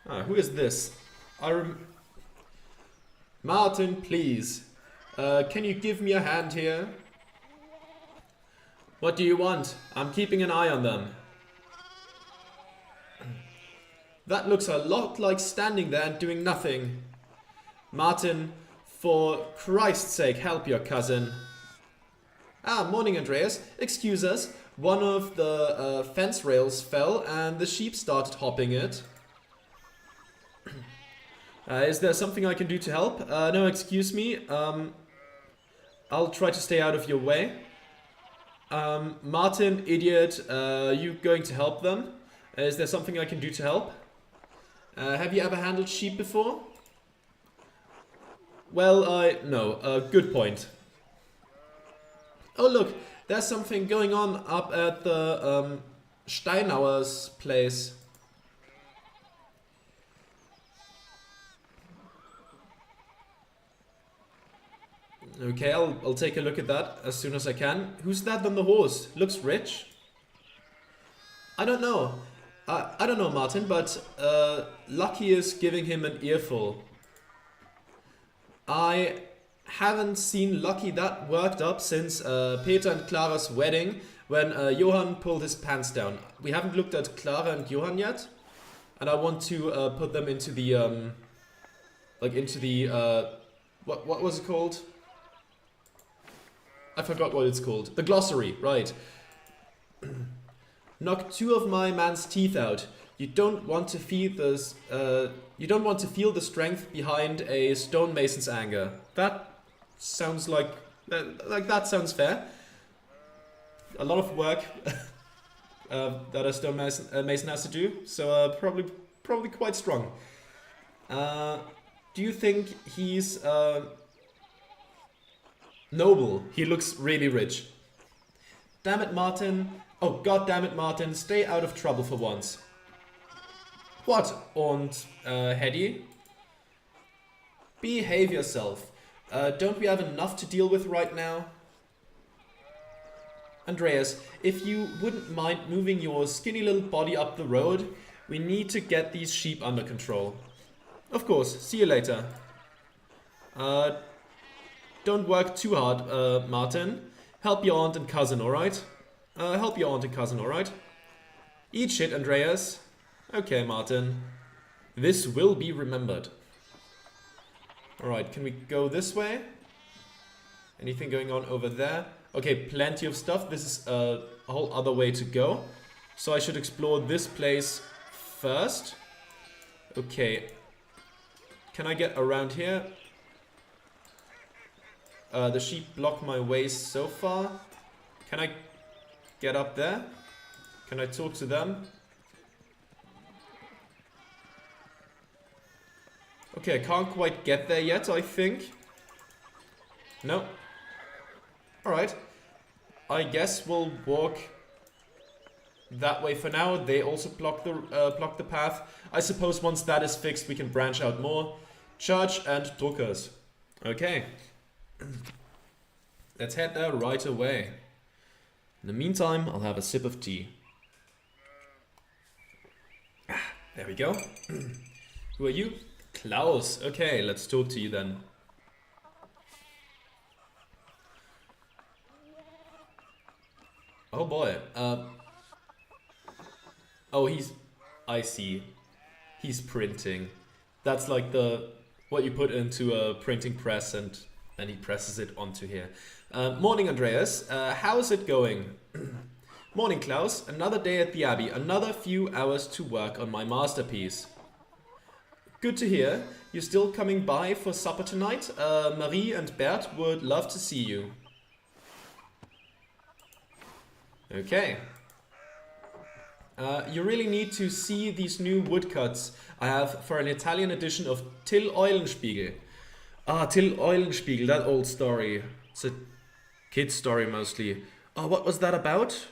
Who is this? Martin, please. Can you give me a hand here? What do you want? I'm keeping an eye on them. That looks a lot like standing there and doing nothing. Martin, for Christ's sake, help your cousin. Morning, Andreas. Excuse us. One of the fence rails fell and the sheep started hopping it. Is there something I can do to help? No, excuse me. I'll try to stay out of your way. Martin, idiot, you going to help them? Is there something I can do to help? Have you ever handled sheep before? Well, no. Good point. Oh, look, there's something going on up at the Steinauer's place. Okay, I'll take a look at that as soon as I can. Who's that on the horse? Looks rich. I don't know. I don't know, Martin, but Lucky is giving him an earful. I haven't seen Lucky that worked up since Peter and Clara's wedding, when Johann pulled his pants down. We haven't looked at Clara and Johann yet, and I want to put them into the what was it called? I forgot what it's called. The glossary, right. Knock 2 of my man's teeth out. You don't want to feel this. You don't want to feel the strength behind a stonemason's anger. That sounds like that sounds fair. A lot of work that a stonemason has to do. So probably quite strong. Do you think he's noble? He looks really rich. Damn it, Martin. Oh, god damn it, Martin. Stay out of trouble for once. What? Und, Hedy? Behave yourself. Don't we have enough to deal with right now? Andreas, if you wouldn't mind moving your skinny little body up the road, we need to get these sheep under control. Of course. See you later. Don't work too hard, Martin. Help your aunt and cousin, alright? Help your aunt and cousin, alright? Eat shit, Andreas. Okay, Martin. This will be remembered. Alright, can we go this way? Anything going on over there? Okay, plenty of stuff. This is a whole other way to go. So I should explore this place first. Okay. Can I get around here? The sheep block my way so far. Can I get up there? Can I talk to them? Okay, I can't quite get there yet, I think. No. Alright. I guess we'll walk that way for now. They also block the path. I suppose once that is fixed, we can branch out more. Church and Druckers. Okay. Let's head there right away. In the meantime, I'll have a sip of tea. There we go. Who are you? Klaus. Okay, let's talk to you then. Oh boy. Oh, I see. He's printing. That's like what you put into a printing press and then he presses it onto here. Morning, Andreas. How's it going? Morning, Klaus. Another day at the Abbey. Another few hours to work on my masterpiece. Good to hear. You're still coming by for supper tonight? Marie and Bert would love to see you. Okay. You really need to see these new woodcuts I have for an Italian edition of Till Eulenspiegel. Till Eulenspiegel, that old story. It's a kid's story mostly. Oh, what was that about?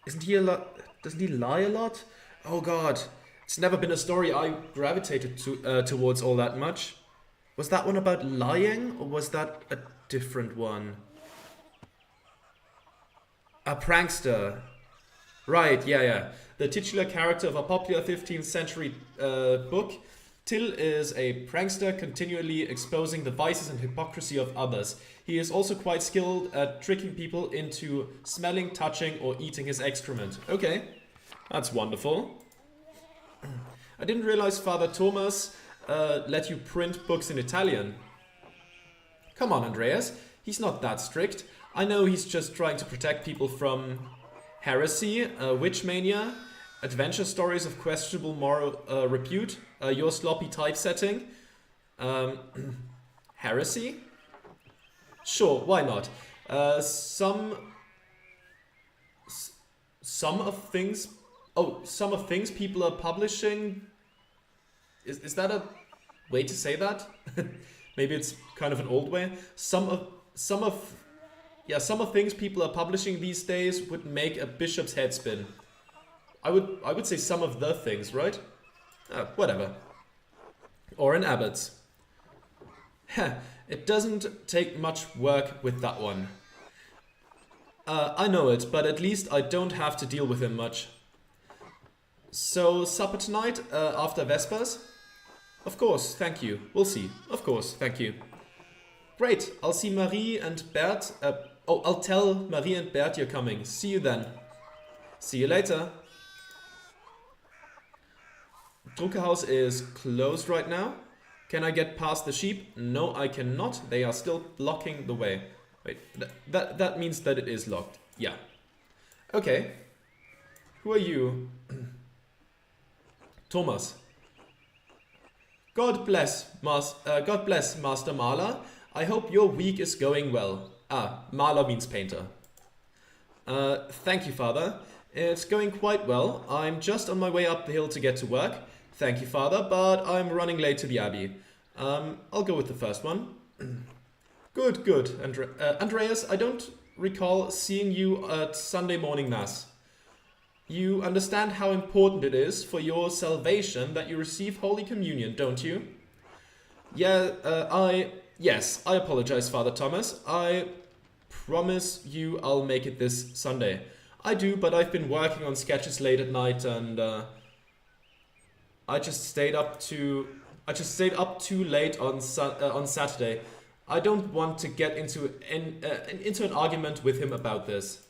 Isn't he a lot? Doesn't he lie a lot? Oh god, it's never been a story I gravitated towards all that much. Was that one about lying, or was that a different one? A prankster. Right, yeah. The titular character of a popular 15th century book, Till is a prankster continually exposing the vices and hypocrisy of others. He is also quite skilled at tricking people into smelling, touching, or eating his excrement. Okay, that's wonderful. I didn't realize Father Thomas let you print books in Italian. Come on, Andreas. He's not that strict. I know he's just trying to protect people from heresy, witch mania, adventure stories of questionable moral repute, your sloppy typesetting. Heresy? Sure, why not? Some of things people are publishing. Is that a way to say that? Maybe it's kind of an old way. Some of things people are publishing these days would make a bishop's head spin. I would say some of the things, right? Whatever. Or an abbot's. It doesn't take much work with that one. I know it, but at least I don't have to deal with him much. So, supper tonight, after Vespers? Of course, thank you. We'll see. Of course, thank you. Great, I'll see Marie and Bert. I'll tell Marie and Bert you're coming. See you then. See you later. Druckerhaus is closed right now. Can I get past the sheep? No, I cannot. They are still blocking the way. Wait, that means that it is locked. Yeah. Okay. Who are you? Thomas. God bless, Master Maler. I hope your week is going well. Maler means painter. Thank you, Father. It's going quite well. I'm just on my way up the hill to get to work. Thank you, Father, but I'm running late to the Abbey. I'll go with the first one. Good. Andreas, I don't recall seeing you at Sunday morning Mass. You understand how important it is for your salvation that you receive Holy Communion, don't you? Yes, I apologize, Father Thomas. I promise you I'll make it this Sunday. I do, but I've been working on sketches late at night and I just stayed up too late on Saturday. I don't want to get into an argument with him about this.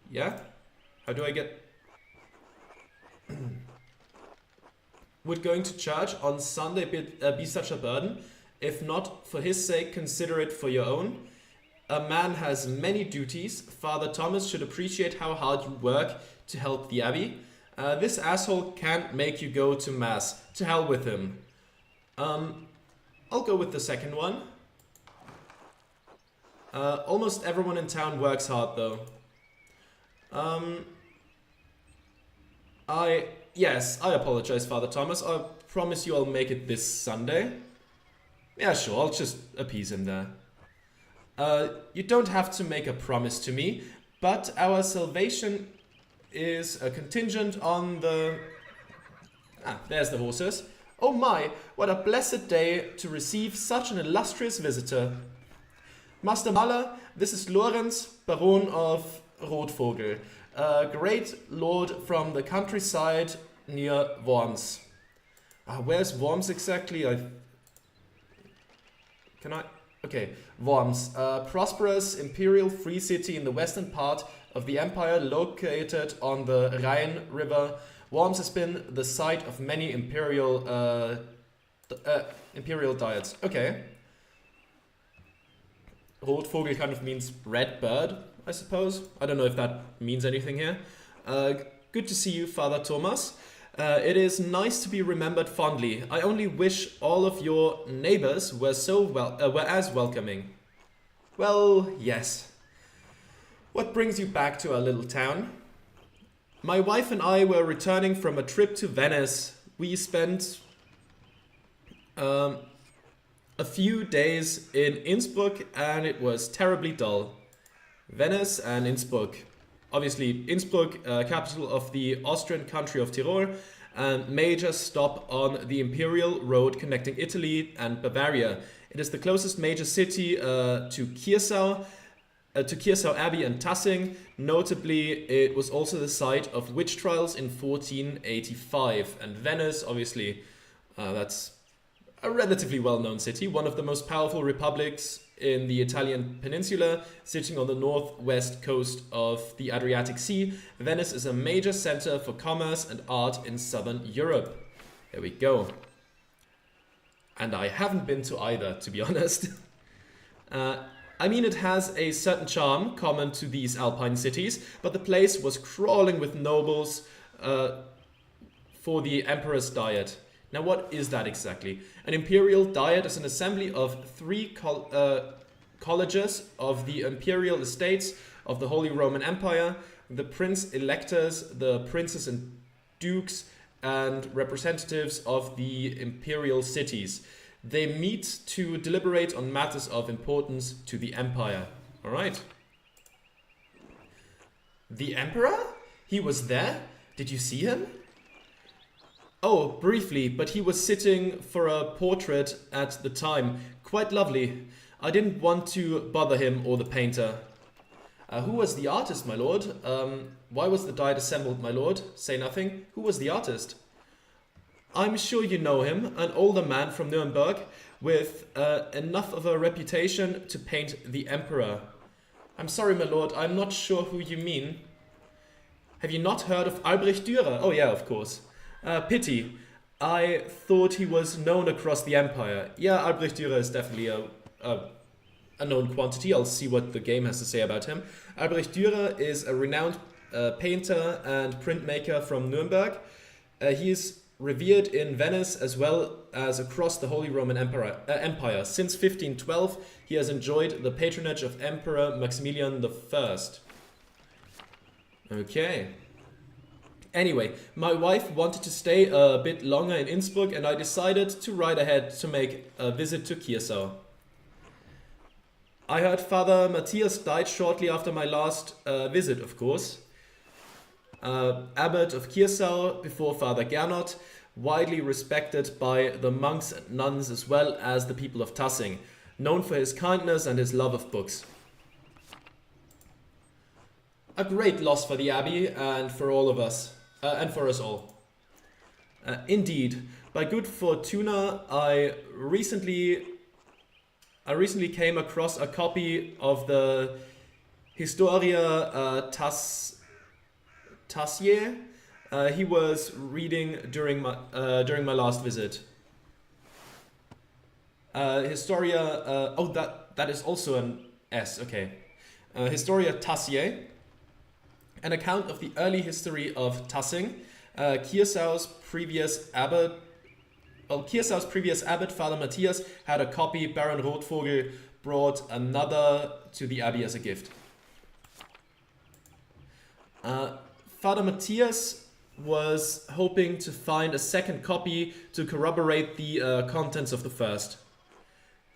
Yeah? How do I get... Would going to church on Sunday be such a burden? If not, for his sake, consider it for your own. A man has many duties. Father Thomas should appreciate how hard you work to help the Abbey. This asshole can't make you go to Mass. To hell with him. I'll go with the second one. Almost everyone in town works hard, though. I apologize, Father Thomas. I promise you I'll make it this Sunday. Yeah, sure, I'll just appease him there. You don't have to make a promise to me, but our salvation is a contingent on the... there's the horses. Oh my, what a blessed day to receive such an illustrious visitor. Master Maler, this is Lorenz, Baron of Rothvogel, a great lord from the countryside near Worms. Where's Worms exactly? Okay, Worms, a prosperous imperial free city in the western part of the empire located on the Rhine River. Worms has been the site of many imperial diets. Okay. Rothvogel kind of means red bird, I suppose. I don't know if that means anything here. Good to see you, Father Thomas. It is nice to be remembered fondly. I only wish all of your neighbors were as welcoming. Well, yes. What brings you back to our little town? My wife and I were returning from a trip to Venice. We spent a few days in Innsbruck and it was terribly dull. Venice and Innsbruck. Obviously, Innsbruck, capital of the Austrian country of Tyrol, and major stop on the Imperial Road connecting Italy and Bavaria. It is the closest major city to Kiersau, to Kiersau Abbey and Tassing. Notably, it was also the site of witch trials in 1485. And Venice, obviously, that's a relatively well-known city, one of the most powerful republics in the Italian peninsula, sitting on the northwest coast of the Adriatic Sea. Venice is a major center for commerce and art in southern Europe. There we go. And I haven't been to either, to be honest. I mean, it has a certain charm common to these alpine cities, but the place was crawling with nobles for the emperor's diet. Now, what is that exactly? An imperial diet is an assembly of three colleges of the imperial estates of the Holy Roman Empire, the prince-electors, the princes and dukes, and representatives of the imperial cities. They meet to deliberate on matters of importance to the empire. All right. The emperor? He was there? Did you see him? Oh, briefly, but he was sitting for a portrait at the time. Quite lovely. I didn't want to bother him or the painter. Who was the artist, my lord? Why was the diet assembled, my lord? Say nothing. Who was the artist? I'm sure you know him, an older man from Nuremberg with enough of a reputation to paint the emperor. I'm sorry, my lord, I'm not sure who you mean. Have you not heard of Albrecht Dürer? Oh yeah, of course. Pity. I thought he was known across the empire. Yeah, Albrecht Dürer is definitely a known quantity. I'll see what the game has to say about him. Albrecht Dürer is a renowned painter and printmaker from Nuremberg. He is revered in Venice as well as across the Holy Roman Empire. Since 1512, he has enjoyed the patronage of Emperor Maximilian I. Okay. Anyway, my wife wanted to stay a bit longer in Innsbruck and I decided to ride ahead to make a visit to Kiersau. I heard Father Matthias died shortly after my last visit, of course. Abbot of Kiersau before Father Gernot, widely respected by the monks and nuns as well as the people of Tassing, known for his kindness and his love of books. A great loss for the Abbey and for all of us. And for us all. Indeed, by good fortuna, I recently came across a copy of the Historia Tassier. He was reading during my last visit. Historia. That is also an S. Okay. Historia Tassier. An account of the early history of Tassing. Kiersau's previous abbot, Father Matthias, had a copy. Baron Rothvogel brought another to the abbey as a gift. Father Matthias was hoping to find a second copy to corroborate the contents of the first.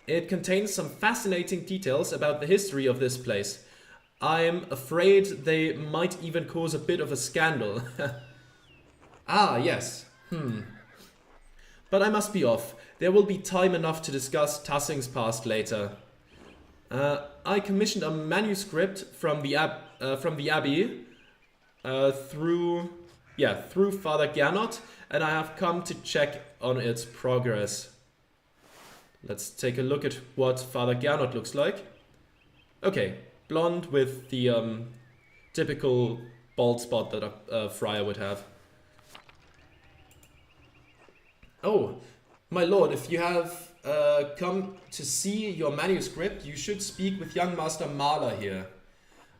It contains some fascinating details about the history of this place. I'm afraid they might even cause a bit of a scandal. Ah, yes. But I must be off. There will be time enough to discuss Tassing's past later. I commissioned a manuscript from the abbey through Father Gernot, and I have come to check on its progress. Let's take a look at what Father Gernot looks like. Okay. Blonde with the typical bald spot that a friar would have. Oh, my lord, if you have come to see your manuscript, you should speak with young Master Mahler here.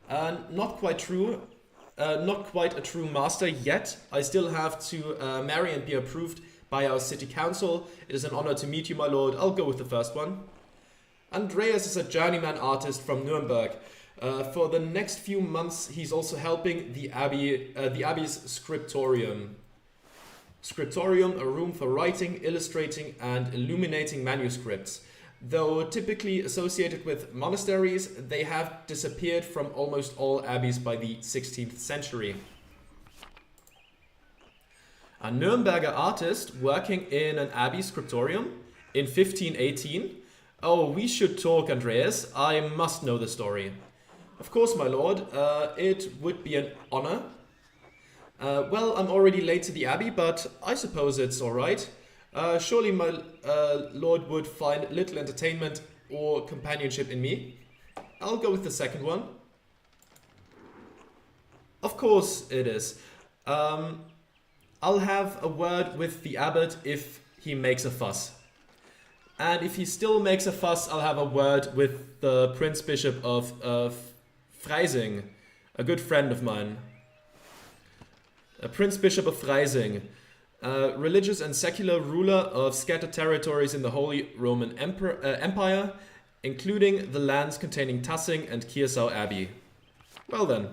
Not quite a true master yet. I still have to marry and be approved by our city council. It is an honor to meet you, my lord. I'll go with the first one. Andreas is a journeyman artist from Nuremberg. For the next few months, he's also helping the abbey's scriptorium. Scriptorium, a room for writing, illustrating, and illuminating manuscripts. Though typically associated with monasteries, they have disappeared from almost all abbeys by the 16th century. A Nuremberger artist working in an abbey scriptorium in 1518. Oh, we should talk, Andreas. I must know the story. Of course, my lord. It would be an honor. Well, I'm already late to the abbey, but I suppose it's alright. Surely my lord would find little entertainment or companionship in me. I'll go with the second one. Of course it is. I'll have a word with the abbot if he makes a fuss. And if he still makes a fuss, I'll have a word with the Prince Bishop of Freising, a good friend of mine. Prince Bishop of Freising, religious and secular ruler of scattered territories in the Holy Roman Empire, including the lands containing Tassing and Kiersau Abbey. Well then.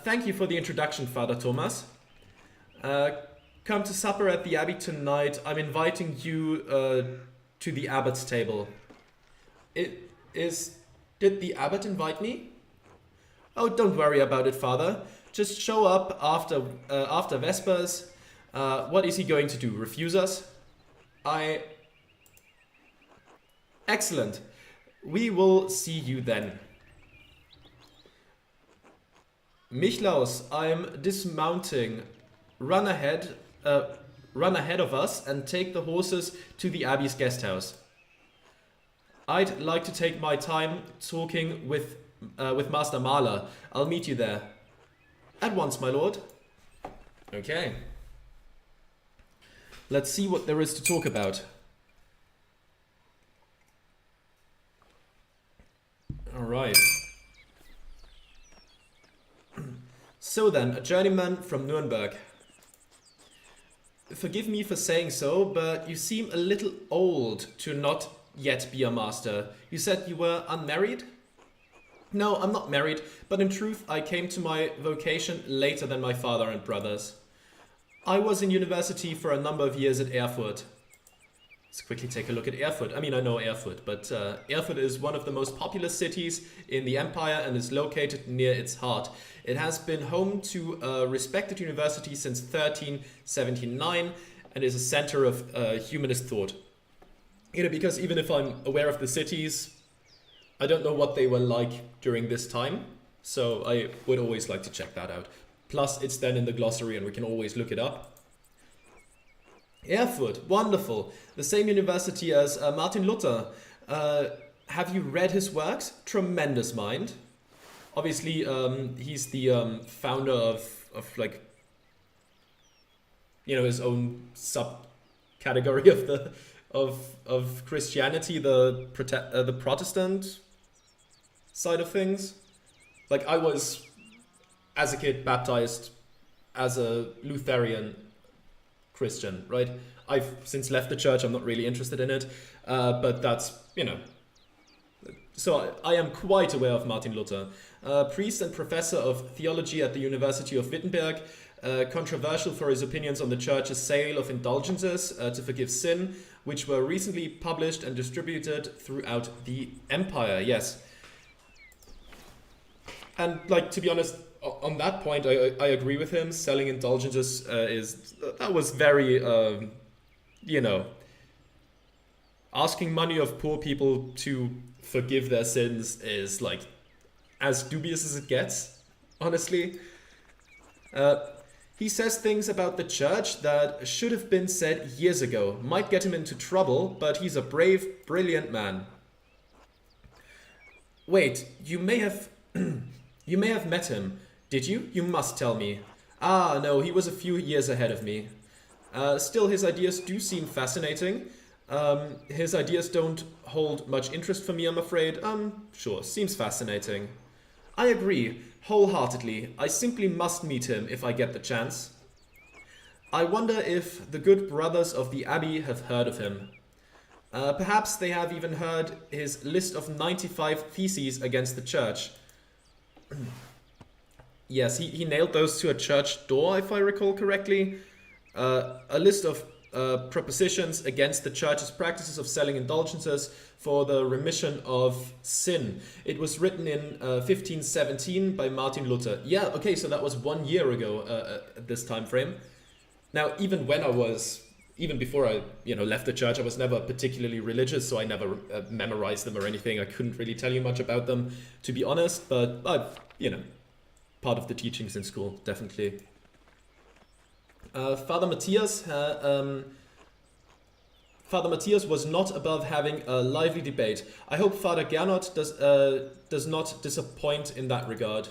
Thank you for the introduction, Father Thomas. Come to supper at the abbey tonight. I'm inviting you to the abbot's table. Did the abbot invite me? Oh, don't worry about it, Father. Just show up after Vespers. What is he going to do? Refuse us? Excellent. We will see you then. Michlaus, I'm dismounting. Run ahead of us and take the horses to the abbey's guest house. I'd like to take my time talking with Master Mahler. I'll meet you there. At once, my lord. Okay. Let's see what there is to talk about. All right. So then, a journeyman from Nuremberg. Forgive me for saying so, but you seem a little old to not yet be a master. You said you were unmarried? No, I'm not married, but in truth I came to my vocation later than my father and brothers. I was in university for a number of years at Erfurt. Let's quickly take a look at Erfurt. I mean, I know Erfurt, but Erfurt is one of the most populous cities in the empire and is located near its heart. It has been home to a respected university since 1379 and is a center of humanist thought. You know, because even if I'm aware of the cities, I don't know what they were like during this time, so I would always like to check that out. Plus, it's then in the glossary and we can always look it up. Erfurt, wonderful. The same university as Martin Luther. Have you read his works? Tremendous mind. Obviously, he's the founder of like, you know, his own subcategory of the of Christianity, the Protestant side of things. Like, I was, as a kid, baptized as a Lutheran Christian, right? I've since left the church. I'm not really interested in it, but that's, you know. So I am quite aware of Martin Luther, priest and professor of theology at the University of Wittenberg, controversial for his opinions on the church's sale of indulgences to forgive sin, which were recently published and distributed throughout the empire. Yes. And, like, to be honest, on that point, I agree with him. Selling indulgences that was very, you know, asking money of poor people to forgive their sins is, like, as dubious as it gets, honestly. He says things about the church that should have been said years ago. Might get him into trouble, but he's a brave, brilliant man. Wait, you may have you may have met him. Did you? You must tell me. Ah, no, he was a few years ahead of me. Still, his ideas do seem fascinating. His ideas don't hold much interest for me, I'm afraid. Sure, seems fascinating. I agree, wholeheartedly. I simply must meet him if I get the chance. I wonder if the good brothers of the Abbey have heard of him. Perhaps they have even heard his list of 95 theses against the church. Yes, he nailed those to a church door, if I recall correctly. A list of propositions against the church's practices of selling indulgences for the remission of sin. It was written in 1517 by Martin Luther. Yeah, okay, so that was 1 year ago at this time frame. Now, even when I was even before I, left the church, I was never particularly religious, so I never memorized them or anything. I couldn't really tell you much about them, to be honest, but I've, part of the teachings in school, definitely. Father Matthias was not above having a lively debate. I hope Father Gernot does not disappoint in that regard.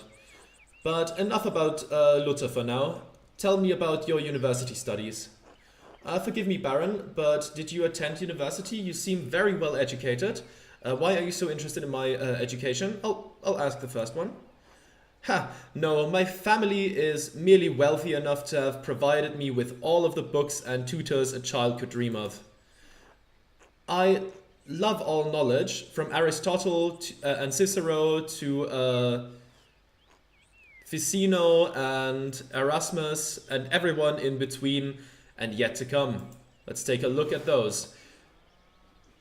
But enough about Luther for now. Tell me about your university studies. Forgive me, Baron, but did you attend university? You seem very well educated. Why are you so interested in my education? I'll ask the first one. No, my family is merely wealthy enough to have provided me with all of the books and tutors a child could dream of. I love all knowledge, from Aristotle and Cicero to Ficino and Erasmus and everyone in between and yet to come. Let's take a look at those.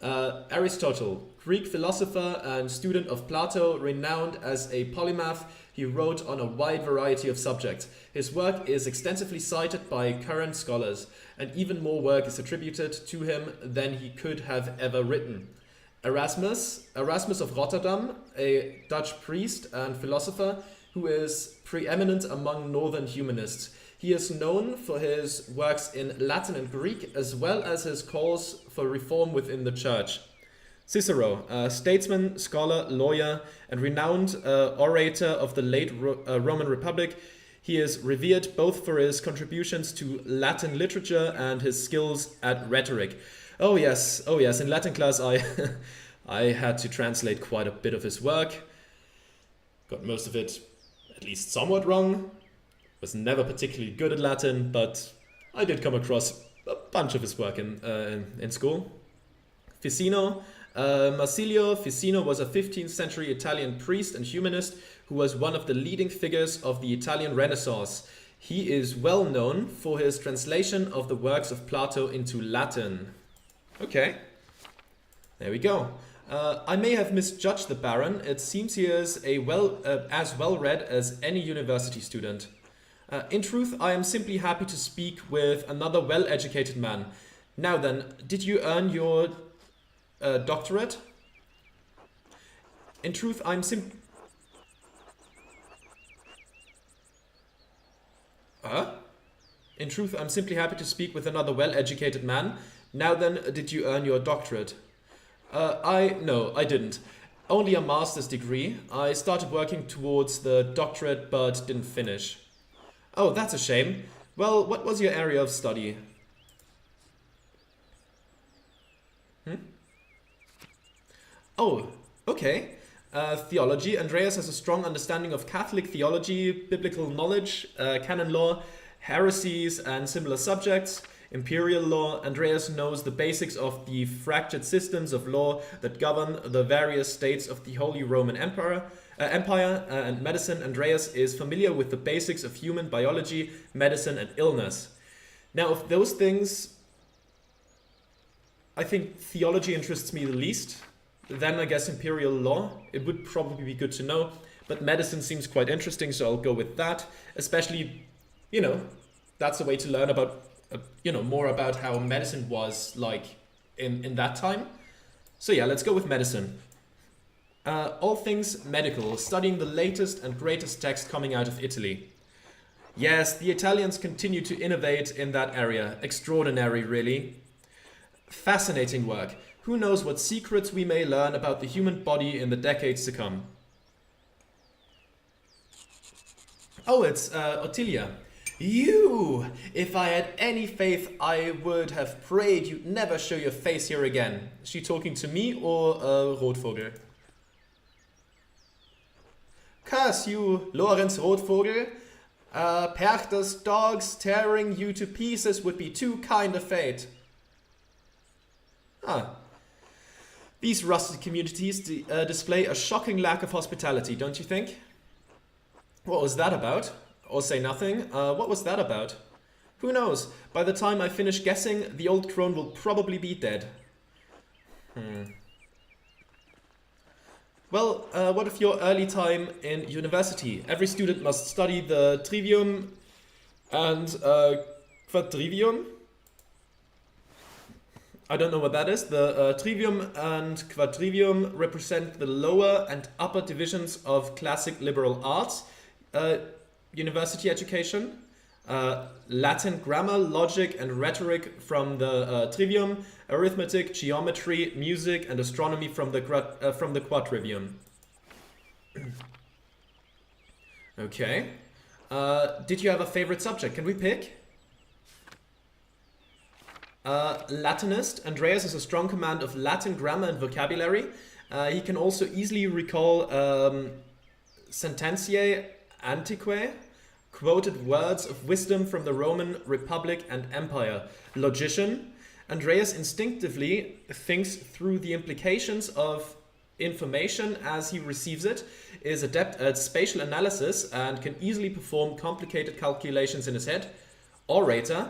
Aristotle, Greek philosopher and student of Plato, renowned as a polymath, he wrote on a wide variety of subjects. His work is extensively cited by current scholars, and even more work is attributed to him than he could have ever written. Erasmus of Rotterdam, a Dutch priest and philosopher who is preeminent among northern humanists. He is known for his works in Latin and Greek, as well as his calls for reform within the church. Cicero, a statesman, scholar, lawyer, and renowned orator of the late Roman Republic, he is revered both for his contributions to Latin literature and his skills at rhetoric. Oh yes, in Latin class I had to translate quite a bit of his work. Got most of it at least somewhat wrong. Was never particularly good at Latin, but I did come across a bunch of his work in school. Ficino, Marsilio Ficino was a 15th century Italian priest and humanist who was one of the leading figures of the Italian Renaissance. He is well known for his translation of the works of Plato into Latin. Okay, there we go. I may have misjudged the Baron. It seems he is as well read as any university student. In truth, I am simply happy to speak with another well-educated man. Now then, did you earn your doctorate? In truth, I'm simply happy to speak with another well-educated man. Now then, did you earn your doctorate? No, I didn't. Only a master's degree. I started working towards the doctorate but didn't finish. Oh, that's a shame. Well, what was your area of study? Oh, okay. Theology. Andreas has a strong understanding of Catholic theology, biblical knowledge, canon law, heresies and similar subjects. Imperial law. Andreas knows the basics of the fractured systems of law that govern the various states of the Holy Roman Empire and medicine. Andreas is familiar with the basics of human biology, medicine, and illness. Now, of those things, I think theology interests me the least. Then I guess imperial law. It would probably be good to know. But medicine seems quite interesting, so I'll go with that. Especially, that's a way to learn about more about how medicine was like in that time. So yeah, let's go with medicine. All things medical, studying the latest and greatest text coming out of Italy. Yes, the Italians continue to innovate in that area. Extraordinary, really. Fascinating work. Who knows what secrets we may learn about the human body in the decades to come. Oh, it's Ottilia. You! If I had any faith, I would have prayed you'd never show your face here again. Is she talking to me or Rothvogel? Curse you, Lorenz Rothvogel. Perchta's dogs tearing you to pieces would be too kind a fate. These rusted communities display a shocking lack of hospitality, don't you think? What was that about? Or say nothing. What was that about? Who knows? By the time I finish guessing, the old crone will probably be dead. Well, what of your early time in university? Every student must study the trivium and quadrivium. I don't know what that is. The trivium and quadrivium represent the lower and upper divisions of classic liberal arts, university education. Latin grammar, logic, and rhetoric from the trivium, arithmetic, geometry, music, and astronomy from the quadrivium. Okay. Did you have a favorite subject? Can we pick? Latinist. Andreas has a strong command of Latin grammar and vocabulary. He can also easily recall sententiae antiquae, quoted words of wisdom from the Roman Republic and Empire. Logician. Andreas instinctively thinks through the implications of information as he receives it, is adept at spatial analysis, and can easily perform complicated calculations in his head. Orator.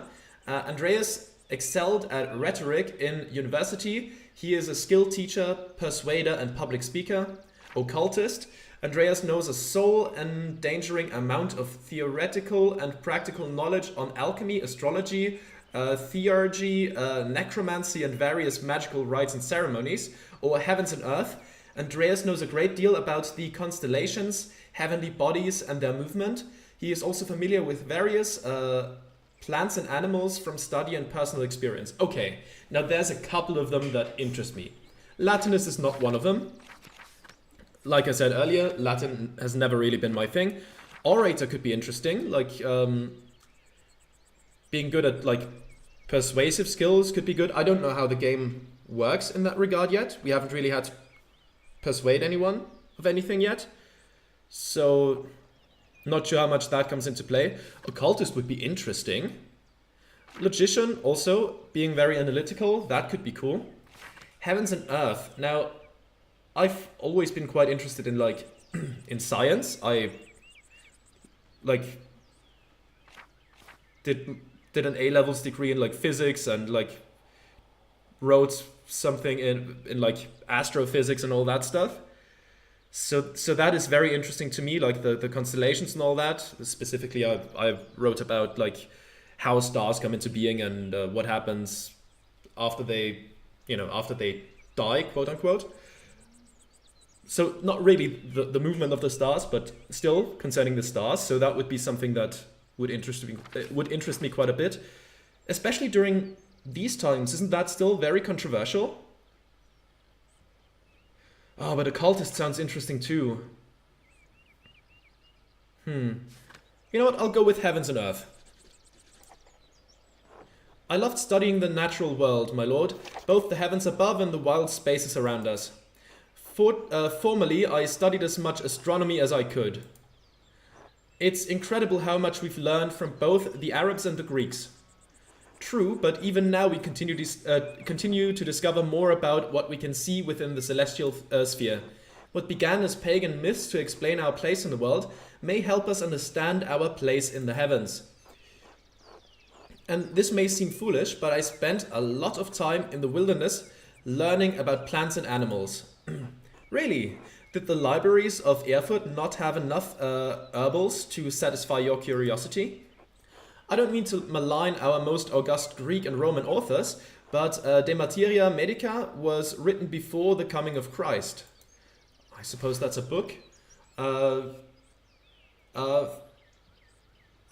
Andreas excelled at rhetoric in university. He is a skilled teacher, persuader, and public speaker. Occultist. Andreas knows a soul-endangering amount of theoretical and practical knowledge on alchemy, astrology, theurgy, necromancy, and various magical rites and ceremonies, or heavens and earth. Andreas knows a great deal about the constellations, heavenly bodies, and their movement. He is also familiar with various plants and animals from study and personal experience. Okay, now there's a couple of them that interest me. Latinist is not one of them. Like I said earlier, Latin has never really been my thing. Orator could be interesting, like being good at like persuasive skills could be good. I don't know how the game works in that regard yet. We haven't really had to persuade anyone of anything yet. So not sure how much that comes into play. Occultist would be interesting. Logician also, being very analytical, that could be cool. Heavens and earth. Now, I've always been quite interested in like in science. I like did an A-levels degree in like physics and like wrote something in like astrophysics and all that stuff. So that is very interesting to me, like the constellations and all that. Specifically, I wrote about like how stars come into being and what happens after they die, quote unquote. So not really the movement of the stars, but still concerning the stars. So that would be something that would interest me quite a bit, especially during these times. Isn't that still very controversial? Oh, but occultist sounds interesting too. You know what? I'll go with heavens and earth. I loved studying the natural world, my lord, both the heavens above and the wild spaces around us. Formerly, I studied as much astronomy as I could. It's incredible how much we've learned from both the Arabs and the Greeks. True, but even now we continue to discover more about what we can see within the celestial sphere. What began as pagan myths to explain our place in the world may help us understand our place in the heavens. And this may seem foolish, but I spent a lot of time in the wilderness learning about plants and animals. Really? Did the libraries of Erfurt not have enough herbals to satisfy your curiosity? I don't mean to malign our most august Greek and Roman authors, but De Materia Medica was written before the coming of Christ. I suppose that's a book. A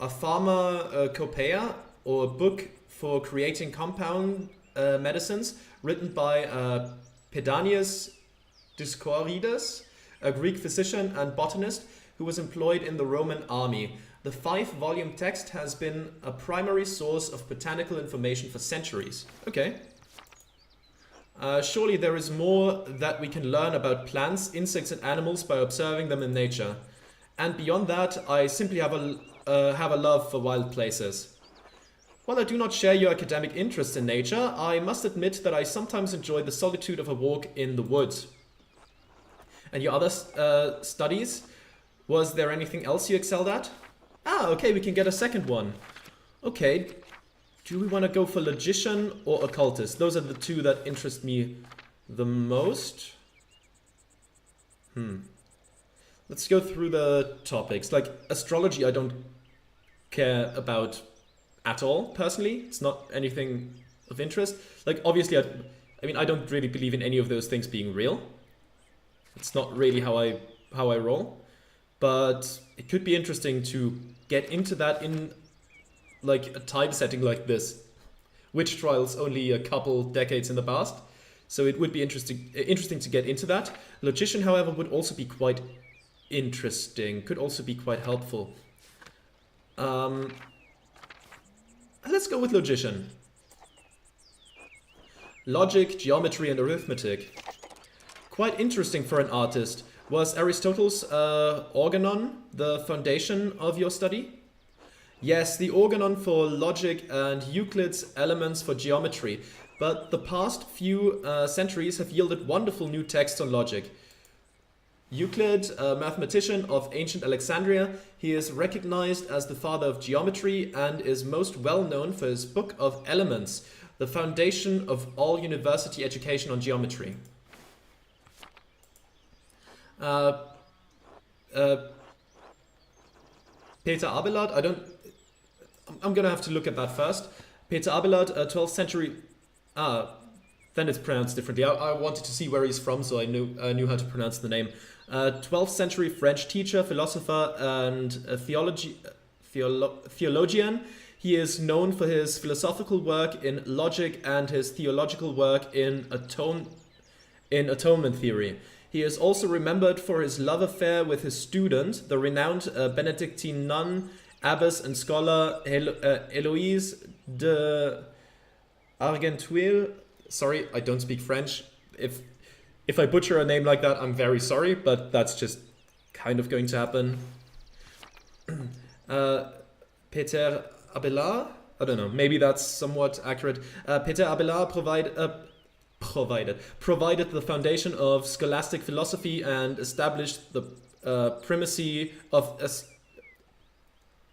pharmacopoeia, or a book for creating compound medicines, written by Pedanius Dioscorides, a Greek physician and botanist who was employed in the Roman army. The 5-volume text has been a primary source of botanical information for centuries. Okay. Surely there is more that we can learn about plants, insects, and animals by observing them in nature. And beyond that, I simply have a love for wild places. While I do not share your academic interest in nature, I must admit that I sometimes enjoy the solitude of a walk in the woods. And your other studies? Was there anything else you excelled at? Ah, okay, we can get a second one. Okay, do we want to go for logician or occultist? Those are the two that interest me the most. Let's go through the topics. Like astrology, I don't care about at all, personally. It's not anything of interest. Like, obviously, I mean, I don't really believe in any of those things being real. It's not really how I roll. But it could be interesting to get into that in like a time setting like this. Witch trials only a couple decades in the past. So it would be interesting to get into that. Logician, however, would also be quite interesting, could also be quite helpful. Let's go with logician. Logic, geometry, and arithmetic. Quite interesting for an artist. Was Aristotle's organon the foundation of your study? Yes, the organon for logic and Euclid's elements for geometry. But the past few centuries have yielded wonderful new texts on logic. Euclid, a mathematician of ancient Alexandria, he is recognized as the father of geometry and is most well known for his book of Elements, the foundation of all university education on geometry. Peter Abelard, I'm gonna have to look at that first. Peter Abelard, 12th century. Then it's pronounced differently. I wanted to see where he's from, so I knew how to pronounce the name. 12th century French teacher, philosopher, and theologian. He is known for his philosophical work in logic and his theological work in atonement theory. He is also remembered for his love affair with his student, the renowned Benedictine nun, abbess and scholar Héloïse de Argenteuil. Sorry, I don't speak French. If I butcher a name like that, I'm very sorry, but that's just kind of going to happen. Peter Abelard? I don't know, maybe that's somewhat accurate. Peter Abelard provided the foundation of scholastic philosophy and established the primacy of...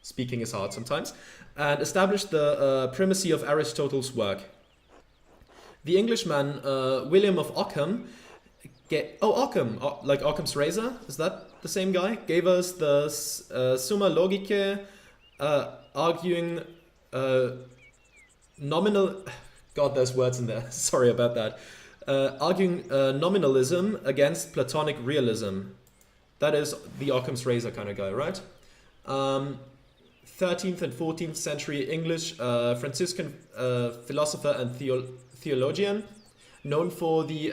speaking is hard sometimes. And established the primacy of Aristotle's work. The Englishman William of Ockham, Ockham, like Occam's razor, is that the same guy? Gave us the Summa Logicae, arguing nominal... God, there's words in there. Sorry about that. Arguing nominalism against Platonic realism. That is the Occam's razor kind of guy, right? 13th and 14th century English Franciscan philosopher and theologian, known for the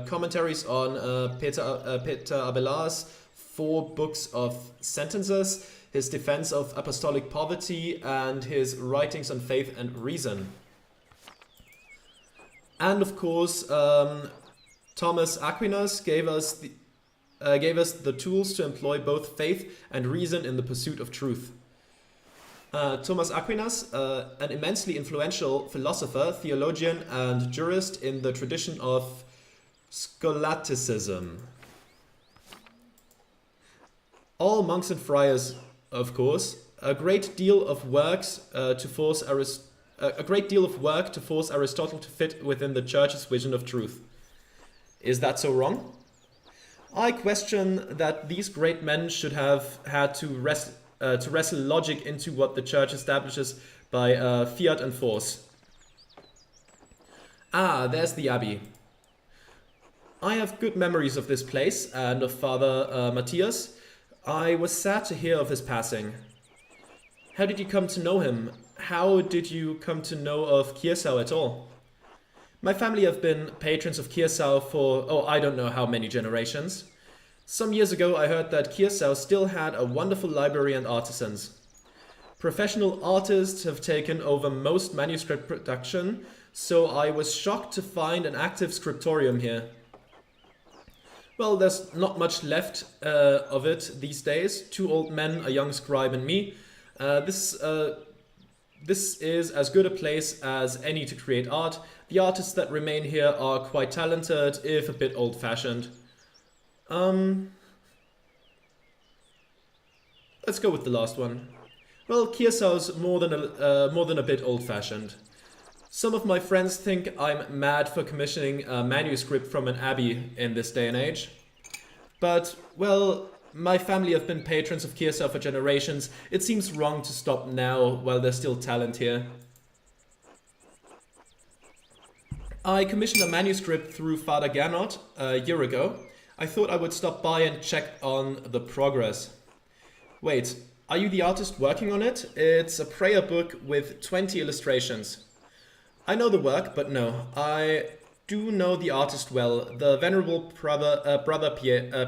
commentaries on Peter Abelard's 4 books of sentences, his defense of apostolic poverty, and his writings on faith and reason. And of course, Thomas Aquinas gave us the tools to employ both faith and reason in the pursuit of truth. Thomas Aquinas, an immensely influential philosopher, theologian, and jurist in the tradition of scholasticism. All monks and friars, of course, a great deal of work to force Aristotle to fit within the Church's vision of truth. Is that so wrong? I question that these great men should have had to wrestle logic into what the Church establishes by fiat and force. There's the Abbey. I have good memories of this place and of Father Matthias. I was sad to hear of his passing. How did you come to know him? How did you come to know of Kiersau at all? My family have been patrons of Kiersau for, I don't know how many generations. Some years ago I heard that Kiersau still had a wonderful library and artisans. Professional artists have taken over most manuscript production, so I was shocked to find an active scriptorium here. Well, there's not much left of it these days. 2 old men, a young scribe and me. This is as good a place as any to create art. The artists that remain here are quite talented, if a bit old-fashioned. Let's go with the last one. Well, Kiersau's more than a bit old-fashioned. Some of my friends think I'm mad for commissioning a manuscript from an abbey in this day and age. But, well, my family have been patrons of Kiersau for generations. It seems wrong to stop now while there's still talent here. I commissioned a manuscript through Father Gernot a year ago. I thought I would stop by and check on the progress. Wait, are you the artist working on it? It's a prayer book with 20 illustrations. I know the work, but no, I do know the artist well, the venerable brother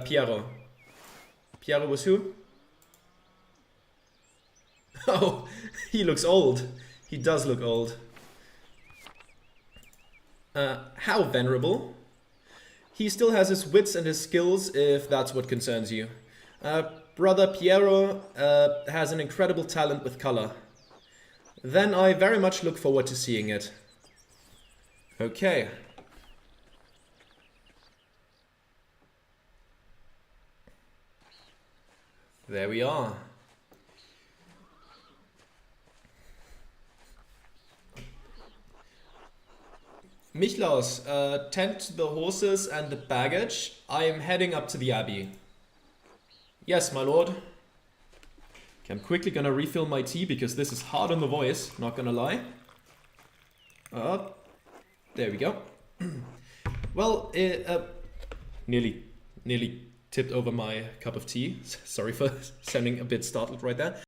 Piero. Piero was who? Oh, he looks old. He does look old. How venerable? He still has his wits and his skills, if that's what concerns you. Brother Piero has an incredible talent with color. Then I very much look forward to seeing it. Okay. There we are. Michlaus, tend to the horses and the baggage. I am heading up to the abbey. Yes, my lord. Okay, I'm quickly gonna refill my tea because this is hard on the voice, not gonna lie. There we go. Well, nearly tipped over my cup of tea. Sorry for sounding a bit startled right there.